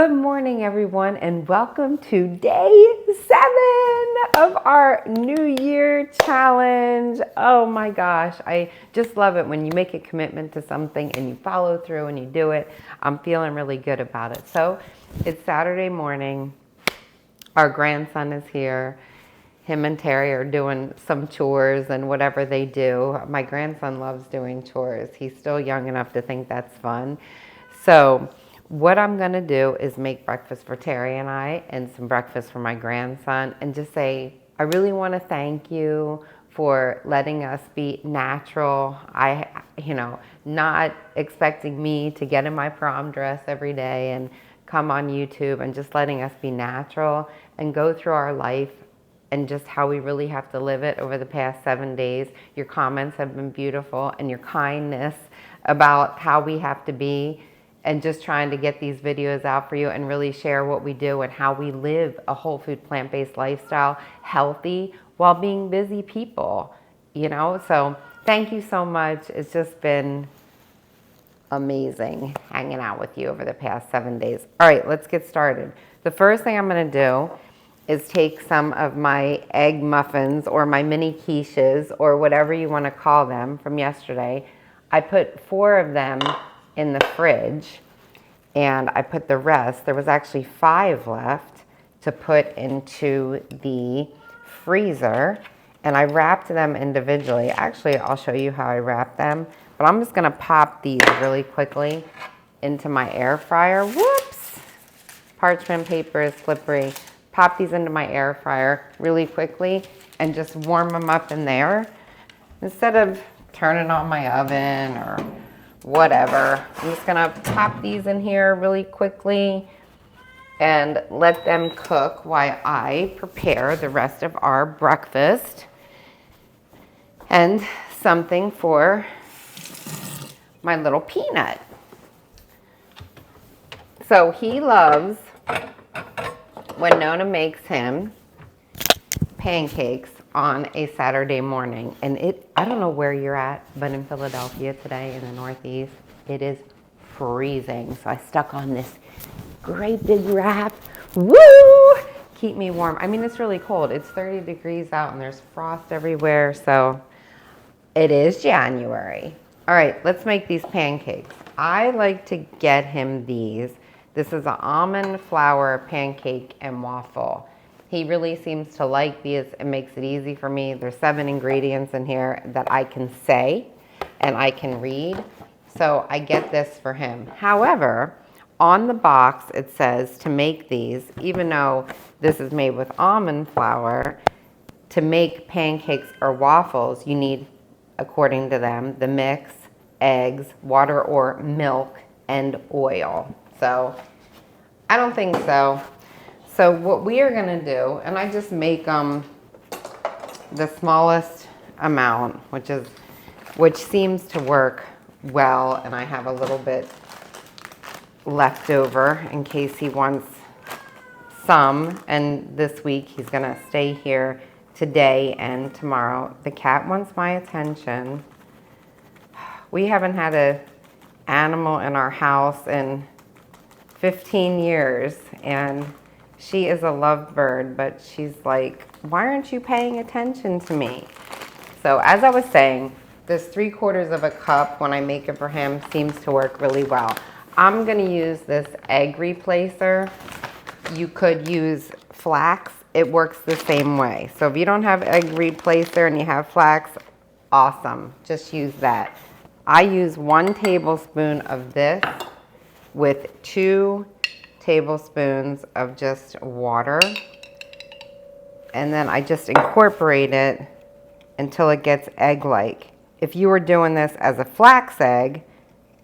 Good morning, everyone, and welcome to day 7 of our New Year challenge. Oh my gosh, I just love it when you make a commitment to something and you follow through and you do it. I'm feeling really good about it. So it's Saturday morning. Our grandson is here. Him and Terry are doing some chores and whatever they do. My grandson loves doing chores. He's still young enough to think that's fun. So what I'm going to do is make breakfast for Terry and I and some breakfast for my grandson and just say, I really want to thank you for letting us be natural. Not expecting me to get in my prom dress every day and come on YouTube, and just letting us be natural and go through our life and just how we really have to live it over the past 7 days. Your comments have been beautiful, and your kindness about how we have to be, and just trying to get these videos out for you and really share what we do and how we live a whole food, plant-based lifestyle, healthy, while being busy people, So thank you so much. It's just been amazing hanging out with you over the past 7 days. All right, let's get started. The first thing I'm gonna do is take some of my egg muffins or my mini quiches or whatever you wanna call them from yesterday. I put 4 of them in the fridge, and I put the rest, there was actually 5 left, to put into the freezer, and I wrapped them individually. Actually, I'll show you how I wrap them, but I'm just gonna pop these really quickly into my air fryer. Whoops! Parchment paper is slippery. Pop these into my air fryer really quickly and just warm them up in there instead of turning on my oven or whatever. I'm just gonna pop these in here really quickly and let them cook while I prepare the rest of our breakfast and something for my little peanut. So he loves when Nona makes him pancakes on a Saturday morning. And I don't know where you're at, but in Philadelphia today in the Northeast, it is freezing. So I stuck on this great big wrap. Woo! Keep me warm. I mean, it's really cold. It's 30 degrees out and there's frost everywhere. So it is January. All right, let's make these pancakes. I like to get him these. This is an almond flour pancake and waffle. He really seems to like these. It makes it easy for me. There's 7 ingredients in here that I can say and I can read. So I get this for him. However, on the box it says to make these, even though this is made with almond flour, to make pancakes or waffles, you need, according to them, the mix, eggs, water or milk, and oil. So I don't think so. So what we are gonna do, and I just make the smallest amount, which seems to work well, and I have a little bit left over in case he wants some. And this week he's gonna stay here today and tomorrow. The cat wants my attention. We haven't had an animal in our house in 15 years, and she is a lovebird, but she's like, why aren't you paying attention to me? So as I was saying, this 3/4 of a cup, when I make it for him, seems to work really well. I'm gonna use this egg replacer. You could use flax. It works the same way. So if you don't have egg replacer and you have flax, awesome, just use that. I use 1 tablespoon of this with 2 tablespoons of just water, and then I just incorporate it until it gets egg-like. If you were doing this as a flax egg,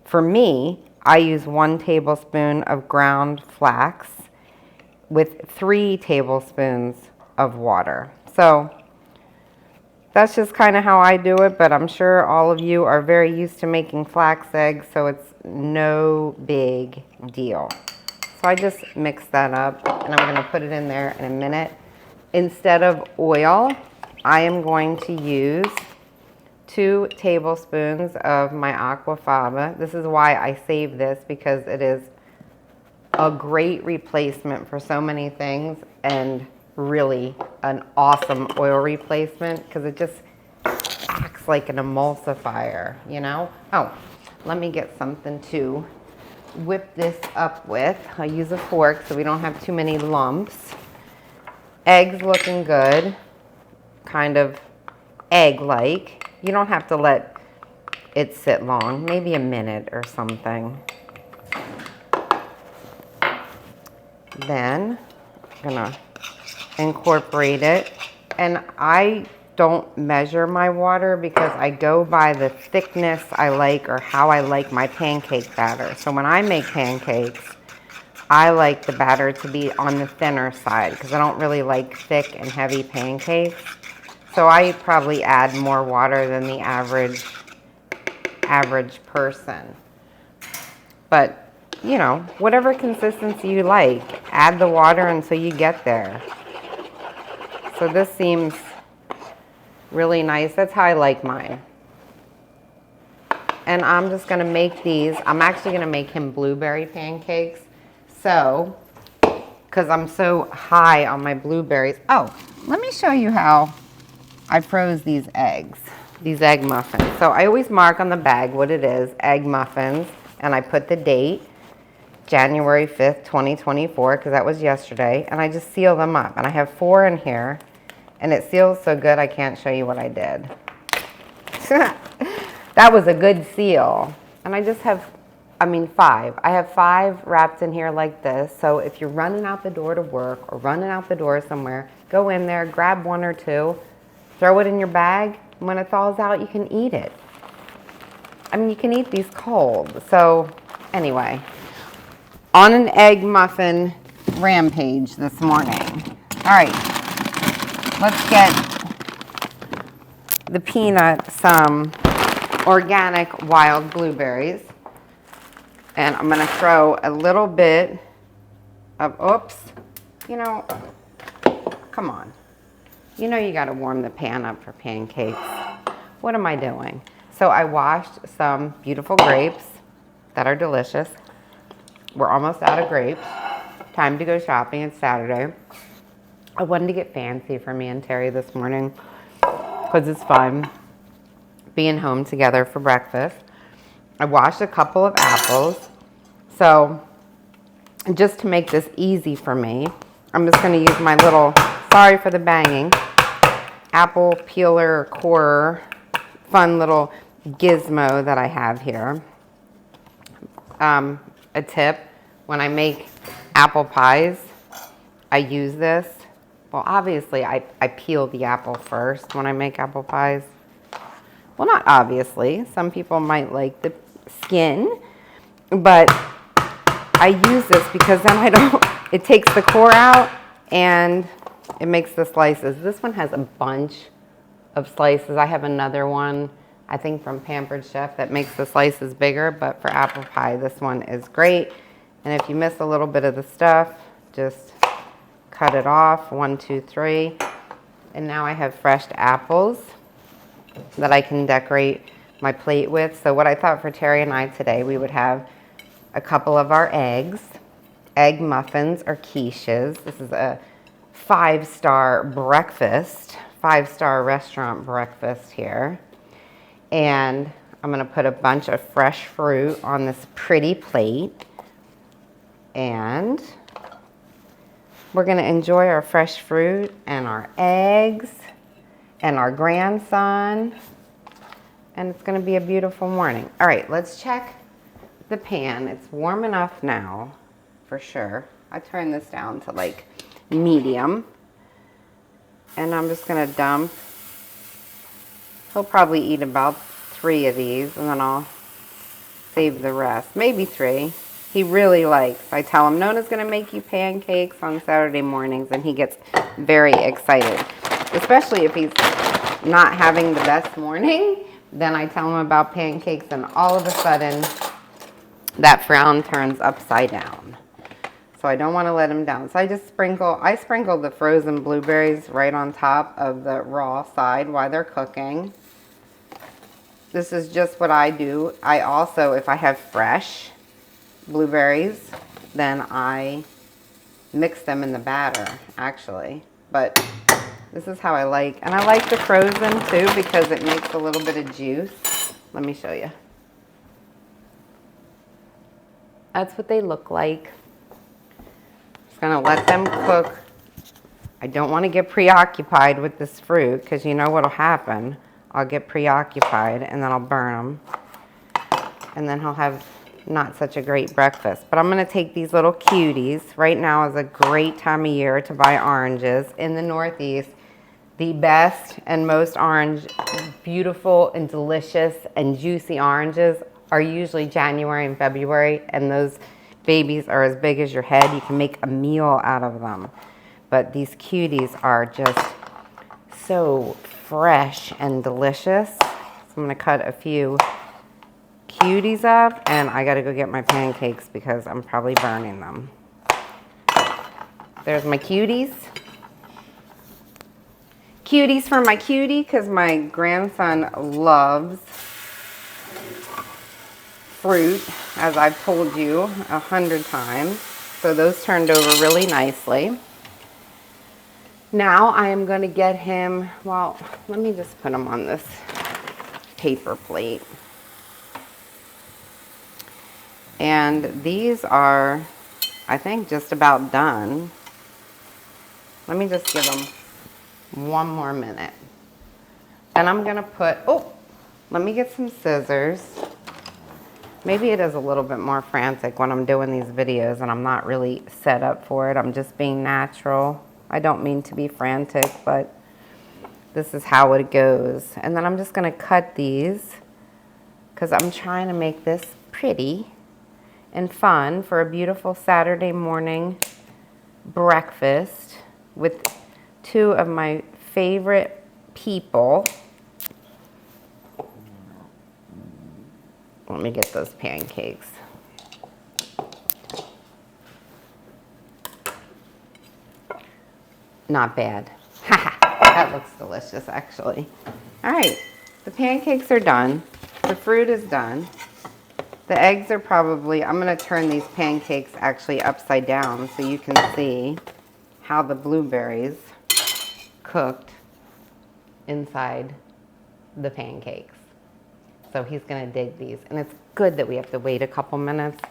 for me, I use 1 tablespoon of ground flax with 3 tablespoons of water. So that's just kind of how I do it, but I'm sure all of you are very used to making flax eggs, so it's no big deal. So I just mix that up, and I'm gonna put it in there in a minute. Instead of oil, I am going to use 2 tablespoons of my aquafaba. This is why I save this, because it is a great replacement for so many things, and really an awesome oil replacement because it just acts like an emulsifier, you know? Oh, let me get something to whip this up with. I'll use a fork so we don't have too many lumps. Eggs looking good, kind of egg-like. You don't have to let it sit long, maybe a minute or something. Then I'm gonna incorporate it, and I don't measure my water because I go by the thickness I like or how I like my pancake batter. So when I make pancakes, I like the batter to be on the thinner side because I don't really like thick and heavy pancakes. So I probably add more water than the average person. But you know, whatever consistency you like, add the water until you get there. So this seems really nice. That's how I like mine. And I'm just gonna make these. I'm actually gonna make him blueberry pancakes. So, because I'm so high on my blueberries. Oh, let me show you how I froze these eggs, these egg muffins. So I always mark on the bag what it is, egg muffins, and I put the date, January 5th, 2024, because that was yesterday, and I just seal them up. And I have 4 in here, and it seals so good I can't show you what I did. That was a good seal. And I just have, 5. I have 5 wrapped in here like this. So if you're running out the door to work or running out the door somewhere, go in there, grab 1 or 2, throw it in your bag, and when it thaws out, you can eat it. You can eat these cold. So anyway, on an egg muffin rampage this morning. All right, let's get the peanut some organic wild blueberries. And I'm gonna throw a little bit of, oops, come on. You gotta warm the pan up for pancakes. What am I doing? So I washed some beautiful grapes that are delicious. We're almost out of grapes. Time to go shopping. It's Saturday. I wanted to get fancy for me and Terry this morning because it's fun being home together for breakfast. I washed a couple of apples. So just to make this easy for me, I'm just going to use my little, sorry for the banging, apple peeler corer, fun little gizmo that I have here. A tip, when I make apple pies, I use this. Well, obviously, I peel the apple first when I make apple pies. Well, not obviously. Some people might like the skin, but I use this because then it takes the core out and it makes the slices. This one has a bunch of slices. I have another one, I think from Pampered Chef, that makes the slices bigger, but for apple pie, this one is great. And if you miss a little bit of the stuff, just cut it off, 1, 2, 3. And now I have fresh apples that I can decorate my plate with. So what I thought for Terry and I today, we would have a couple of our eggs, egg muffins or quiches. This is a 5-star breakfast, 5-star restaurant breakfast here. And I'm gonna put a bunch of fresh fruit on this pretty plate. And we're gonna enjoy our fresh fruit and our eggs and our grandson. And it's gonna be a beautiful morning. All right, let's check the pan. It's warm enough now, for sure. I turn this down to like medium. And I'm just gonna dump. He'll probably eat about 3 of these and then I'll save the rest. Maybe 3. He really likes. I tell him, Nona's gonna make you pancakes on Saturday mornings, and he gets very excited. Especially if he's not having the best morning, then I tell him about pancakes and all of a sudden that frown turns upside down. So I don't want to let him down. So I sprinkle the frozen blueberries right on top of the raw side while they're cooking. This is just what I do. I also, if I have fresh blueberries then I mix them in the batter, actually. But this is how I like, and I like the frozen too because it makes a little bit of juice. Let me show you. That's what they look like. Just gonna let them cook. I don't want to get preoccupied with this fruit because you know what'll happen. I'll get preoccupied and then I'll burn them. And then he'll have not such a great breakfast. But I'm going to take these little cuties. Right now is a great time of year to buy oranges. In the Northeast, the best and most beautiful and delicious and juicy oranges are usually January and February. And those babies are as big as your head. You can make a meal out of them. But these cuties are just so fresh and delicious. So I'm going to cut a few cuties up, and I got to go get my pancakes because I'm probably burning them. There's my cuties. Cuties for my cutie because my grandson loves fruit, as I've told you 100 times. So those turned over really nicely. Now I am going to get him, well, let me just put him on this paper plate. And these are, I think, just about done. Let me just give them one more minute. Then I'm going to put, oh, let me get some scissors. Maybe it is a little bit more frantic when I'm doing these videos and I'm not really set up for it. I'm just being natural. I don't mean to be frantic, but this is how it goes. And then I'm just going to cut these because I'm trying to make this pretty and fun for a beautiful Saturday morning breakfast with two of my favorite people. Let me get those pancakes. Not bad. That looks delicious, actually. All right, the pancakes are done. The fruit is done. The eggs are probably, I'm going to turn these pancakes actually upside down so you can see how the blueberries cooked inside the pancakes. So he's going to dig these. And it's good that we have to wait a couple minutes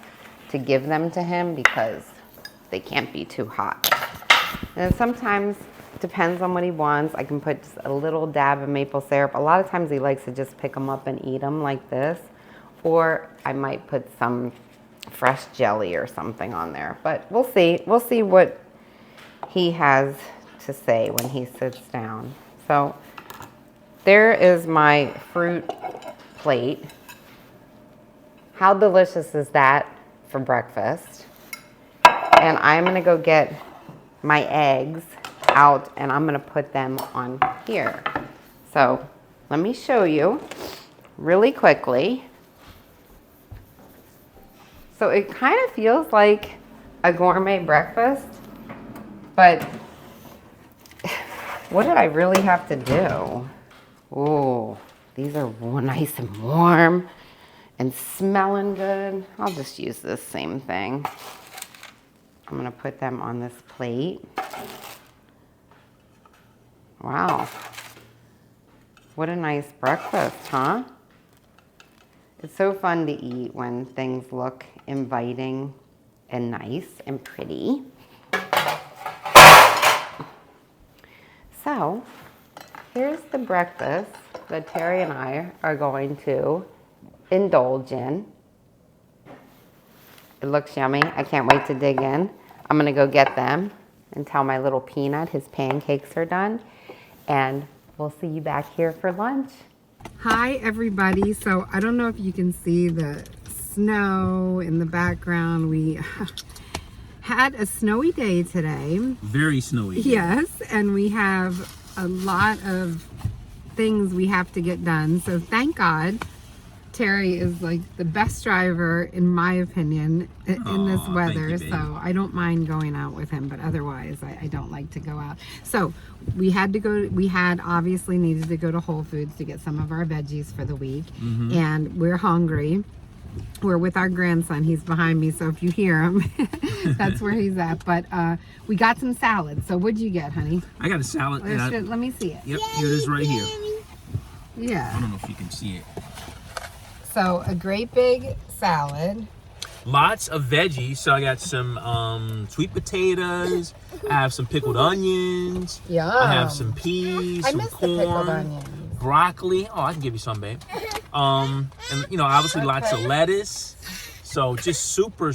to give them to him because they can't be too hot. And sometimes, depends on what he wants, I can put just a little dab of maple syrup. A lot of times he likes to just pick them up and eat them like this. Or I might put some fresh jelly or something on there. But we'll see. We'll see what he has to say when he sits down. So there is my fruit plate. How delicious is that for breakfast? And I'm going to go get my eggs out and I'm going to put them on here. So let me show you really quickly. So it kind of feels like a gourmet breakfast, but what did I really have to do? Oh, these are nice and warm and smelling good. I'll just use this same thing. I'm going to put them on this plate. Wow. What a nice breakfast, huh? It's so fun to eat when things look inviting and nice and pretty. So, here's the breakfast that Terry and I are going to indulge in. It looks yummy. I can't wait to dig in. I'm gonna go get them and tell my little peanut his pancakes are done. And we'll see you back here for lunch. Hi everybody. So I don't know if you can see the snow in the background. We had a snowy day today. Very snowy. Yes, and we have a lot of things we have to get done. So thank God Terry is like the best driver in my opinion in this weather. You, so I don't mind going out with him, but otherwise I don't like to go out. So we had to go, we had obviously needed to go to Whole Foods to get some of our veggies for the week. And we're hungry. We're with our grandson. He's behind me, so if you hear him, that's where he's at. But we got some salad. So what'd you get, honey? I got a salad. Let me see it. Yep, here it is right here. Yeah. I don't know if you can see it. So a great big salad. Lots of veggies. So I got some sweet potatoes. I have some pickled onions. Yum. I have some peas, I some missed the pickled corn, onions. broccoli. Oh, I can give you some, babe. And you know, obviously lots of lettuce. So just super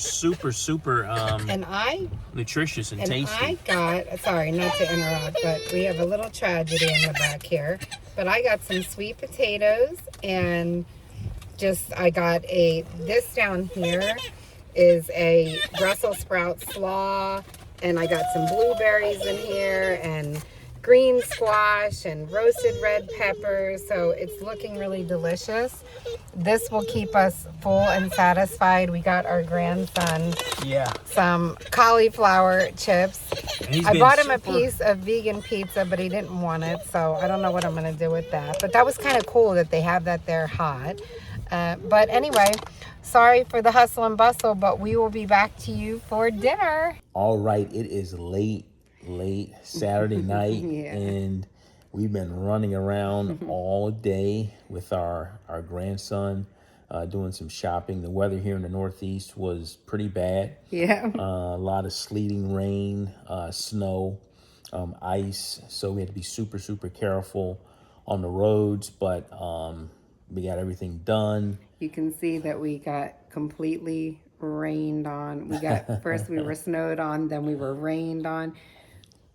nutritious and tasty. I got, sorry, not to interrupt, but we have a little tragedy in the back here. But I got some sweet potatoes and I got this down here is a Brussels sprout slaw, and I got some blueberries in here and green squash and roasted red peppers. So it's looking really delicious. This will keep us full and satisfied. We got our grandson some cauliflower chips. I bought him a piece of vegan pizza, but he didn't want it, so I don't know what I'm gonna do with that. But that was kind of cool that they have that there hot. But anyway, sorry for the hustle and bustle, but we will be back to you for dinner. All right, it is late Saturday night, and we've been running around all day with our grandson, doing some shopping. The weather here in the Northeast was pretty bad. Yeah. A lot of sleeting rain, snow, ice. So we had to be super careful on the roads, but we got everything done. You can see that we got completely rained on. First we were snowed on, then we were rained on.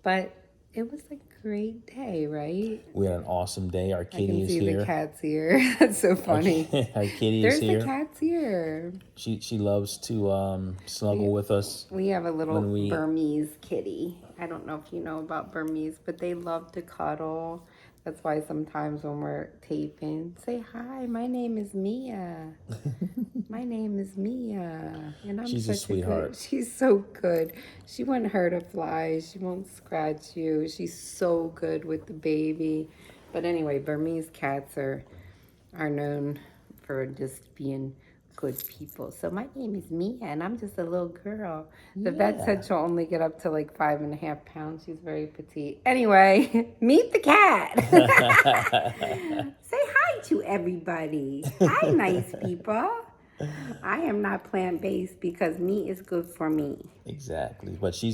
But it was a great day, right? We had an awesome day. Our kitty is here. I can see the cat's here. That's so funny. Our kitty is here. There's the cat's here. She loves to snuggle with us. We have a little Burmese kitty. I don't know if you know about Burmese, but they love to cuddle. That's why sometimes when we're taping, say, hi, my name is Mia. My name is Mia. And She's a sweetheart. She's so good. She won't hurt a fly. She won't scratch you. She's so good with the baby. But anyway, Burmese cats are known for just being good people. So my name is Mia, and I'm just a little girl. The vet said she'll only get up to like 5.5 pounds. She's very petite. Anyway, meet the cat. Say hi to everybody. Hi, nice people. I am not plant-based because meat is good for me. Exactly. But she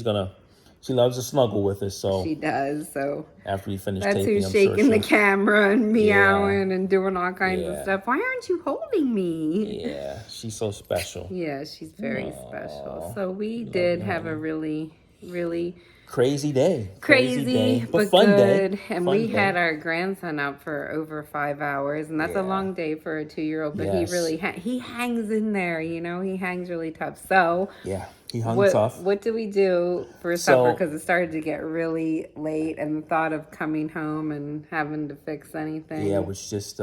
loves to snuggle with us, so she does. So after we finish that's taping, who's shaking the camera and meowing and doing all kinds of Yeah. stuff. Why aren't you holding me? Yeah, she's so special. Yeah, she's very special. So we did have a really Crazy day. but fun good. day. And Fun we day. had our grandson out for over 5 hours, and that's a long day for a 2-year-old. But Yes. he really he hangs in there. You know, he hangs really tough. So Yeah, he hung tough. What do we do for supper? Because it started to get really late, and the thought of coming home and having to fix anything. Yeah, it was just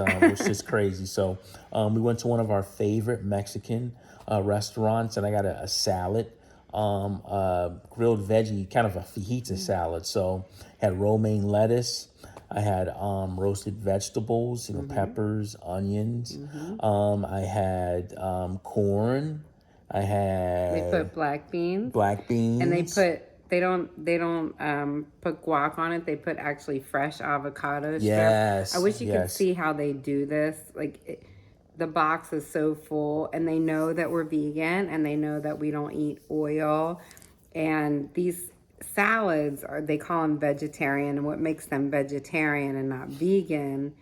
crazy. So we went to one of our favorite Mexican restaurants, and I got a salad, grilled veggie, kind of a fajita salad. So had romaine lettuce. I had roasted vegetables, peppers, onions. I had corn. I had. They put black beans. And they don't put guac on it. They put actually fresh avocado strip. Yes. I wish you could see how they do this. Like the box is so full, and they know that we're vegan, and they know that we don't eat oil. And these salads they call them vegetarian, and what makes them vegetarian and not vegan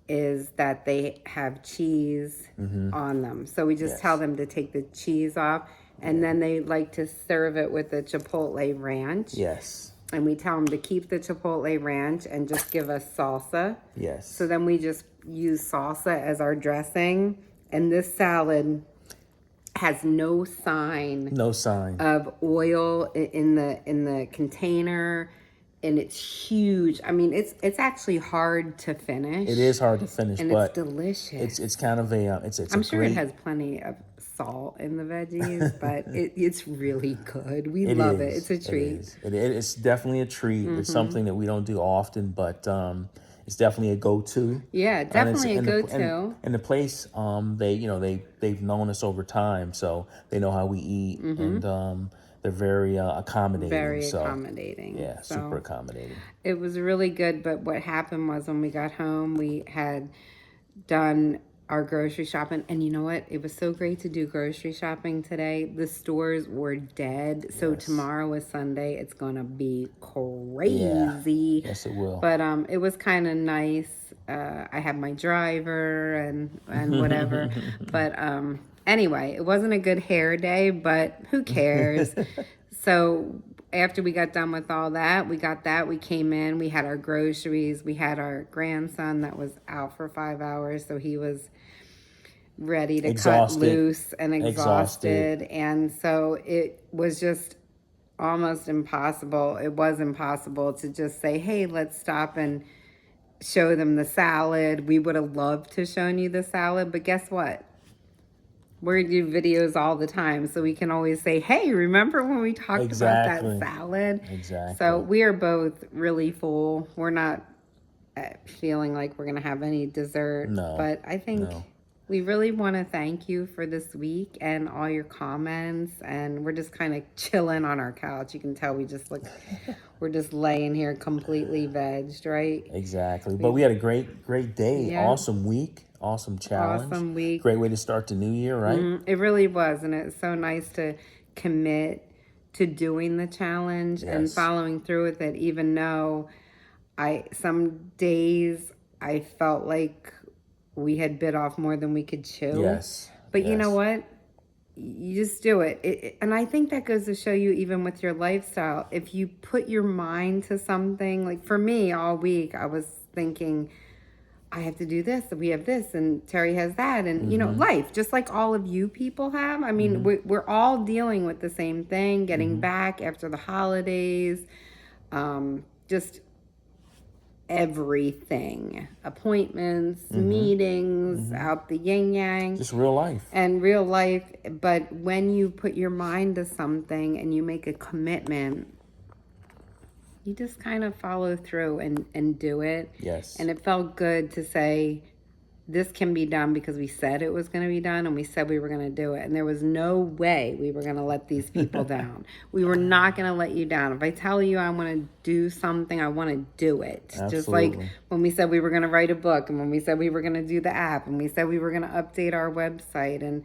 is that they have cheese on them. So we just tell them to take the cheese off, and then they like to serve it with the chipotle ranch. Yes. And we tell them to keep the chipotle ranch and just give us salsa. Yes. So then we just use salsa as our dressing, and this salad has no sign of oil in the container. And it's huge. I mean, it's actually hard to finish. It is hard to finish, and but it's delicious. It's kind of a I'm sure it has plenty of salt in the veggies, but it's really good. We love it. It's a treat. It's definitely a treat. It's something that we don't do often, but it's definitely a go-to. Yeah, definitely a go-to. And the place, they've known us over time, so they know how we eat, and they're very accommodating. Very So accommodating. yeah, super So accommodating. it was really good. But what happened was when we got home, we had done our grocery shopping, and you know what, it was so great to do grocery shopping today. The stores were dead. So Yes. tomorrow is Sunday. It's gonna be Yeah. crazy. Yes, it will. But it was kind of nice. I have my driver and whatever. But anyway, it wasn't a good hair day, but who cares? So after we got done with all that, we came in, we had our groceries, we had our grandson that was out for 5 hours, so he was ready to Exhausted. cut loose and exhausted. And so it was just almost impossible. It was impossible to just say, hey, let's stop and show them the salad. We would have loved to shown you the salad, but guess what? We do videos all the time, so we can always say, hey, remember when we talked about that salad? Exactly. So we are both really full. We're not feeling like we're going to have any dessert. No. But I think we really want to thank you for this week and all your comments. And we're just kind of chilling on our couch. You can tell we're just laying here completely vegged, right? Exactly. But we had a great day. Yeah. Awesome week. Awesome challenge. Awesome week. Great way to start the new year, right? It really was. And it's so nice to commit to doing the challenge and following through with it, even though some days I felt like we had bit off more than we could chew. Yes. But you know what? You just do it. And I think that goes to show you, even with your lifestyle, if you put your mind to something, like for me all week, I was thinking, I have to do this, and we have this, and Terry has that, and life, just like all of you people have. I mean, we're all dealing with the same thing, getting back after the holidays, just everything, appointments, meetings, out the yin yang, just real life. But when you put your mind to something and you make a commitment, you just kind of follow through and do it. Yes. And it felt good to say, this can be done because we said it was going to be done, and we said we were going to do it. And there was no way we were going to let these people down. We were not going to let you down. If I tell you I want to do something, I want to do it. Absolutely. Just like when we said we were going to write a book, and when we said we were going to do the app, and we said we were going to update our website, and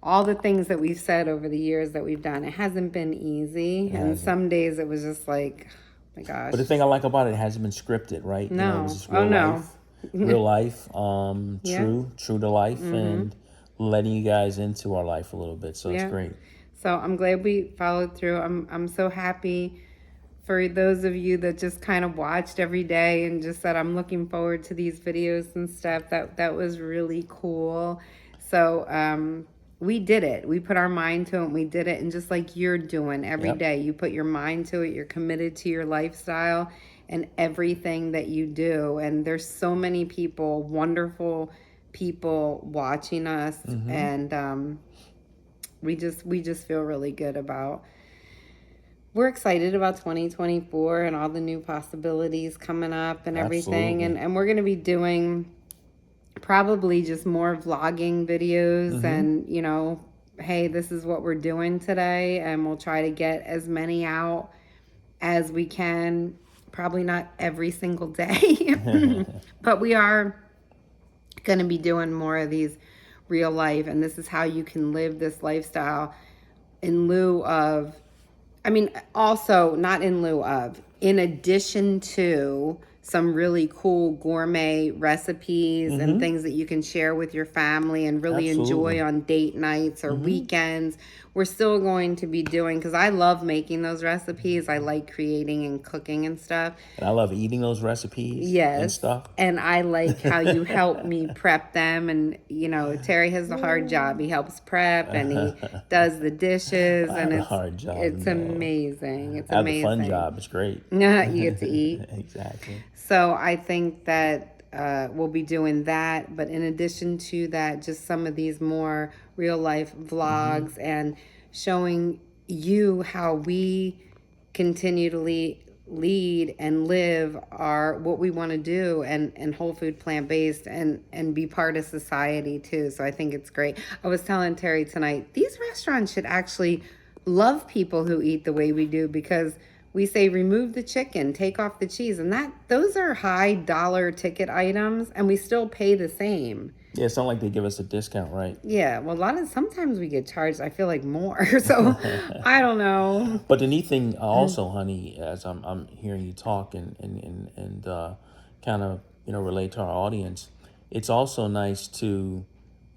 all the things that we've said over the years that we've done. It hasn't been easy. And some days it was just like, my gosh. But the thing I like about it hasn't been scripted, right? No. It was just real life. Real life, true to life, and letting you guys into our life a little bit. So it's great. So I'm glad we followed through. I'm so happy for those of you that just kind of watched every day and just said, I'm looking forward to these videos and stuff. That was really cool. So we did it. We put our mind to it, and we did it. And just like you're doing every day, you put your mind to it. You're committed to your lifestyle and everything that you do. And there's so many people, wonderful people watching us. And we just feel really good about, we're excited about 2024 and all the new possibilities coming up and everything. And we're going to be doing probably just more vlogging videos and, hey, this is what we're doing today. And we'll try to get as many out as we can. Probably not every single day, but we are going to be doing more of these real life. And this is how you can live this lifestyle in lieu of, also not in lieu of, in addition to some really cool gourmet recipes and things that you can share with your family and really enjoy on date nights or weekends. We're still going to be doing, because I love making those recipes. I like creating and cooking and stuff. And I love eating those recipes and stuff. And I like how you help me prep them. And, Terry has the hard job. He helps prep and he does the dishes. And it's a hard job. It's amazing. It's amazing. I have a fun job. It's great. You get to eat. Exactly. So I think that we'll be doing that. But in addition to that, just some of these more real life vlogs and showing you how we continually lead and live our what we want to do, and whole food, plant-based, and be part of society too. So I think it's great. I was telling Terry tonight, these restaurants should actually love people who eat the way we do, because we say remove the chicken, take off the cheese, and that those are high dollar ticket items, and we still pay the same. Yeah, it's not like they give us a discount, right? Yeah, well, sometimes we get charged, I feel like, more. So I don't know. But the neat thing also, honey, as I'm hearing you talk and kind of relate to our audience, it's also nice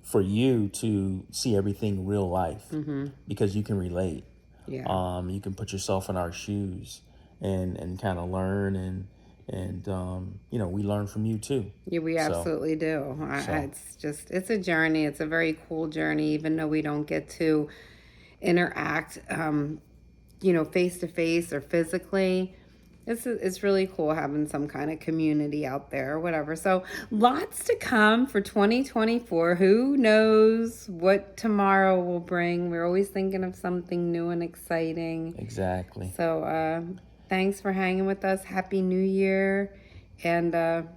for you to see everything real life, because you can relate. Yeah. You can put yourself in our shoes and kind of learn, and we learn from you too. Yeah, we So, absolutely do. It's a journey. It's a very cool journey, even though we don't get to interact, face to face or physically. It's really cool having some kind of community out there or whatever. So lots to come for 2024. Who knows what tomorrow will bring? We're always thinking of something new and exciting. Exactly. So thanks for hanging with us. Happy New Year. And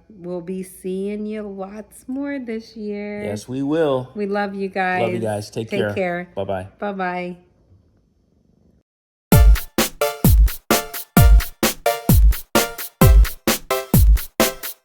we'll be seeing you lots more this year. Yes, we will. We love you guys. Love you guys. Take care. Take care. Bye-bye. Bye-bye.